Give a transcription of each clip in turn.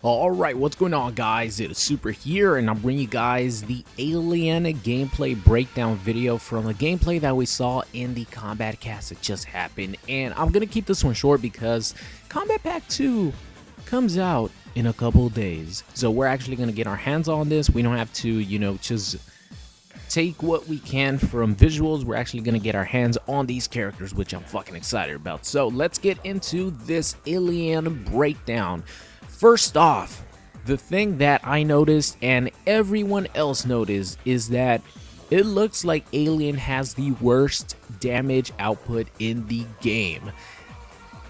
Alright, what's going on guys? It is Super here and I'm bringing you guys the Alien gameplay breakdown video from a gameplay that we saw in the Combat Cast that just happened. And I'm going to keep this one short because Combat Pack 2 comes out in a couple of days. So we're actually going to get our hands on this. We don't have to, just take what we can from visuals. We're actually going to get our hands on these characters, which I'm fucking excited about. So let's get into this Alien breakdown. First off, the thing that I noticed and everyone else noticed is that it looks like Alien has the worst damage output in the game.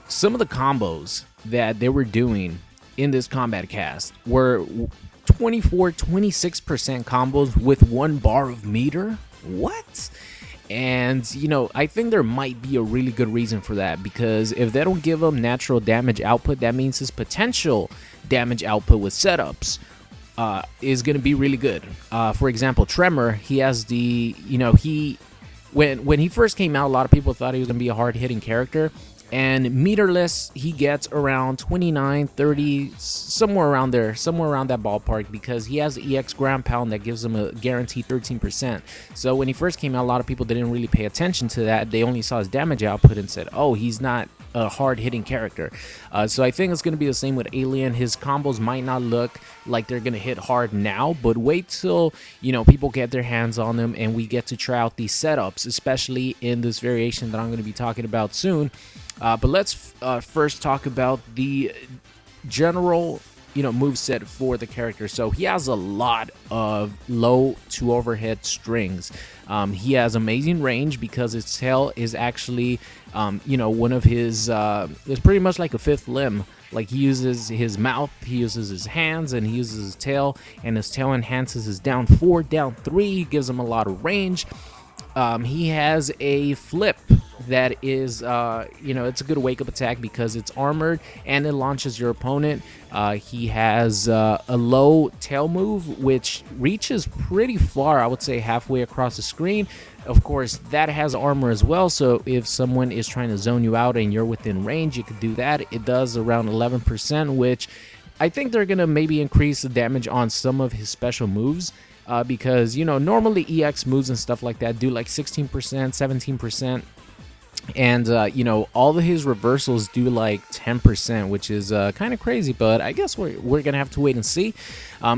Some of the combos that they were doing in this Combat Cast were 24-26% combos with 1 bar of meter. What? And, I think there might be a really good reason for that, because if they don't give him natural damage output, that means his potential damage output with setups is going to be really good. For example, Tremor, he has the, when he first came out, a lot of people thought he was going to be a hard-hitting character. And meterless, he gets around 29, 30, somewhere around there, somewhere around that ballpark, because he has the EX ground pound that gives him a guaranteed 13%. So when he first came out, a lot of people didn't really pay attention to that. They only saw his damage output and said, oh, he's not a hard-hitting character. So I think it's going to be the same with Alien. His combos might not look like they're going to hit hard now, but wait till, people get their hands on them and we get to try out these setups, especially in this variation that I'm going to be talking about soon. But let's first talk about the general, moveset for the character. So he has a lot of low to overhead strings. He has amazing range because his tail is actually, one of his, it's pretty much like a fifth limb. Like, he uses his mouth, he uses his hands, and he uses his tail, and his tail enhances his down 4, down 3, he gives him a lot of range. He has a flip that is, it's a good wake-up attack because it's armored and it launches your opponent. He has a low tail move, which reaches pretty far, I would say halfway across the screen. Of course, that has armor as well, so if someone is trying to zone you out and you're within range, you could do that. It does around 11%, which I think they're going to maybe increase the damage on some of his special moves. Because, normally EX moves and stuff like that do like 16%, 17%. And, all of his reversals do like 10%, which is kind of crazy. But I guess we're going to have to wait and see.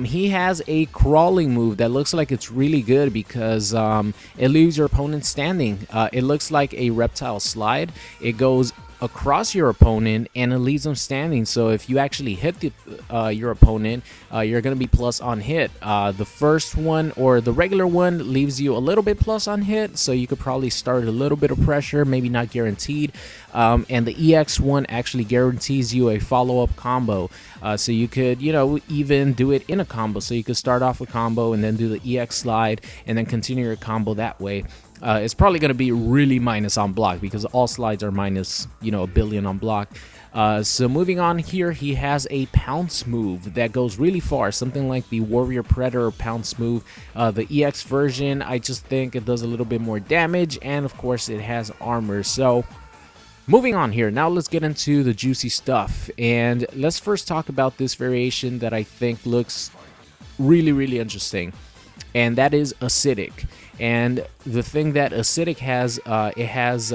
He has a crawling move that looks like it's really good because it leaves your opponent standing. It looks like a reptile slide. It goes across your opponent and it leaves them standing. So if you actually hit your opponent, you're going to be plus on hit. The first one, or the regular one, leaves you a little bit plus on hit, so you could probably start a little bit of pressure, maybe not guaranteed. And the EX one actually guarantees you a follow-up combo, so you could even do it in a combo. So you could start off a combo and then do the EX slide and then continue your combo that way. It's probably going to be really minus on block because all slides are minus, a billion on block. So moving on here, he has a pounce move that goes really far, something like the Warrior Predator pounce move. The EX version, I just think it does a little bit more damage, and of course it has armor. So moving on here, now let's get into the juicy stuff, and let's first talk about this variation that I think looks really, really interesting, and that is acidic. And the thing that acidic has, it has,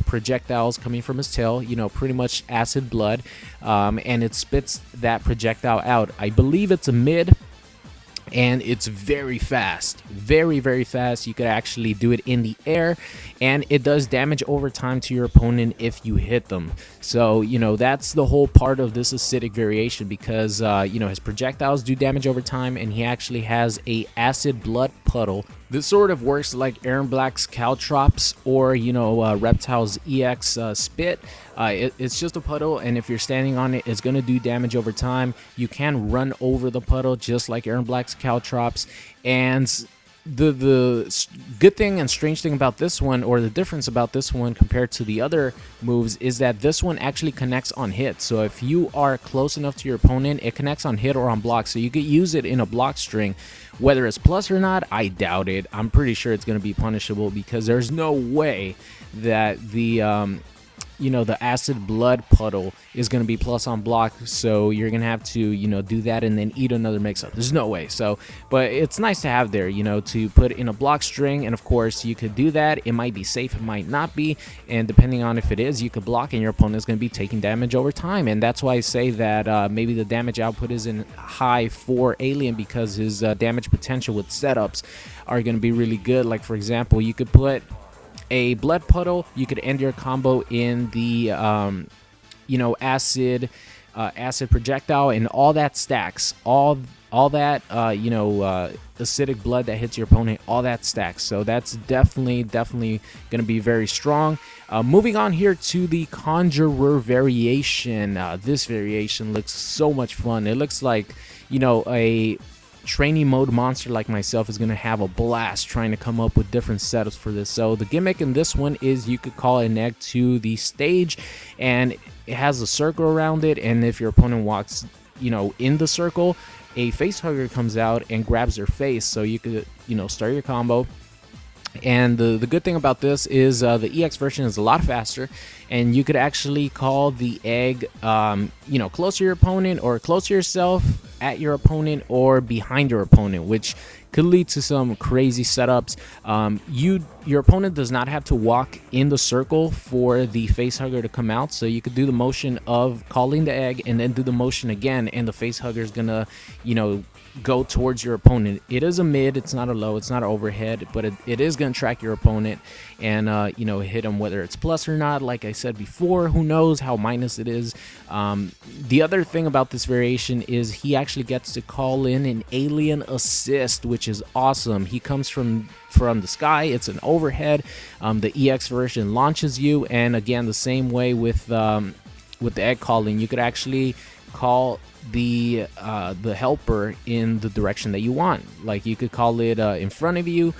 projectiles coming from his tail, pretty much acid blood, and it spits that projectile out. I believe it's a mid, and it's very fast, very, very fast. You could actually do it in the air, and it does damage over time to your opponent if you hit them. So, that's the whole part of this acidic variation, because, his projectiles do damage over time, and he actually has a acid blood puddle. This sort of works like Aaron Black's Caltrops or, Reptile's EX Spit. It's just a puddle, and if you're standing on it, it's going to do damage over time. You can run over the puddle just like Aaron Black's Caltrops. And the good thing and strange thing about this one, or the difference about this one compared to the other moves, is that this one actually connects on hit. So if you are close enough to your opponent, it connects on hit or on block, so you could use it in a block string. Whether it's plus or not, I doubt it. I'm pretty sure it's going to be punishable, because there's no way that the the acid blood puddle is going to be plus on block, so you're going to have to do that and then eat another mix up. There's no way. So but it's nice to have there, to put in a block string. And of course you could do that. It might be safe, it might not be, and depending on if it is, you could block and your opponent is going to be taking damage over time. And that's why I say that maybe the damage output isn't high for Alien, because his damage potential with setups are going to be really good. Like for example, you could put a blood puddle, you could end your combo in the acid projectile, and all that stacks, all that acidic blood that hits your opponent, all that stacks. So that's definitely going to be very strong. Moving on here to the Conjurer variation. This variation looks so much fun. It looks like a training mode monster like myself is going to have a blast trying to come up with different setups for this. So the gimmick in this one is you could call an egg to the stage, and it has a circle around it, and if your opponent walks in the circle, a face hugger comes out and grabs their face. So you could start your combo. And the good thing about this is the EX version is a lot faster, and you could actually call the egg close to your opponent, or close to yourself, at your opponent, or behind your opponent, which could lead to some crazy setups. Your opponent does not have to walk in the circle for the face hugger to come out, so you could do the motion of calling the egg and then do the motion again, and the face hugger is gonna go towards your opponent. It is a mid, it's not a low, it's not an overhead, but it is going to track your opponent and hit them, whether it's plus or not. Like I said before, who knows how minus it is. The other thing about this variation is he actually gets to call in an alien assist, which is awesome. He comes from the sky, it's an overhead. The EX version launches you, and again, the same way with the egg calling, you could actually call the helper in the direction that you want. Like you could call it in front of you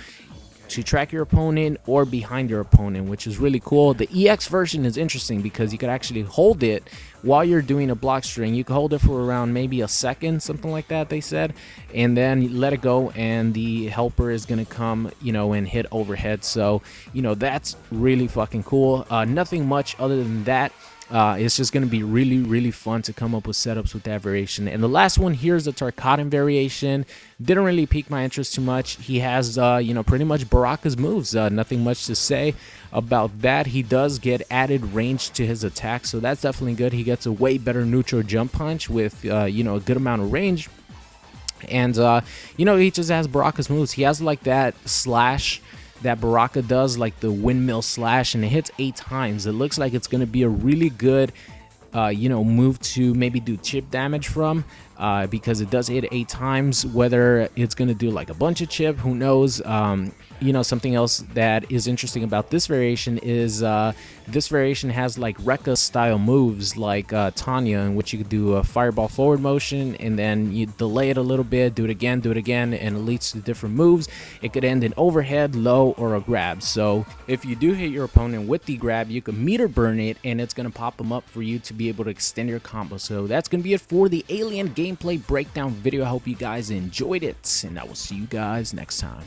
to track your opponent, or behind your opponent, which is really cool. The EX version is interesting because you could actually hold it while you're doing a block string. You can hold it for around maybe a second, something like that, they said, and then let it go, and the helper is gonna come and hit overhead. So that's really fucking cool. Nothing much other than that. It's just going to be really fun to come up with setups with that variation. And the last one here is the Tarkatan variation. Didn't really pique my interest too much. He has pretty much Baraka's moves. Nothing much to say about that. He does get added range to his attack, so that's definitely good. He gets a way better neutral jump punch with a good amount of range. And he just has Baraka's moves. He has like that slash that Baraka does, like the windmill slash, and it hits 8 times. It looks like it's going to be a really good move to maybe do chip damage from, because it does hit 8 times. Whether it's going to do like a bunch of chip, who knows. Something else that is interesting about this variation is this variation has like Rekka style moves, like Tanya, in which you could do a fireball forward motion and then you delay it a little bit, do it again, and it leads to different moves. It could end in overhead, low, or a grab. So if you do hit your opponent with the grab, you can meter burn it, and it's going to pop them up for you to be able to extend your combo. So that's going to be it for the Alien gameplay breakdown video. I hope you guys enjoyed it, and I will see you guys next time.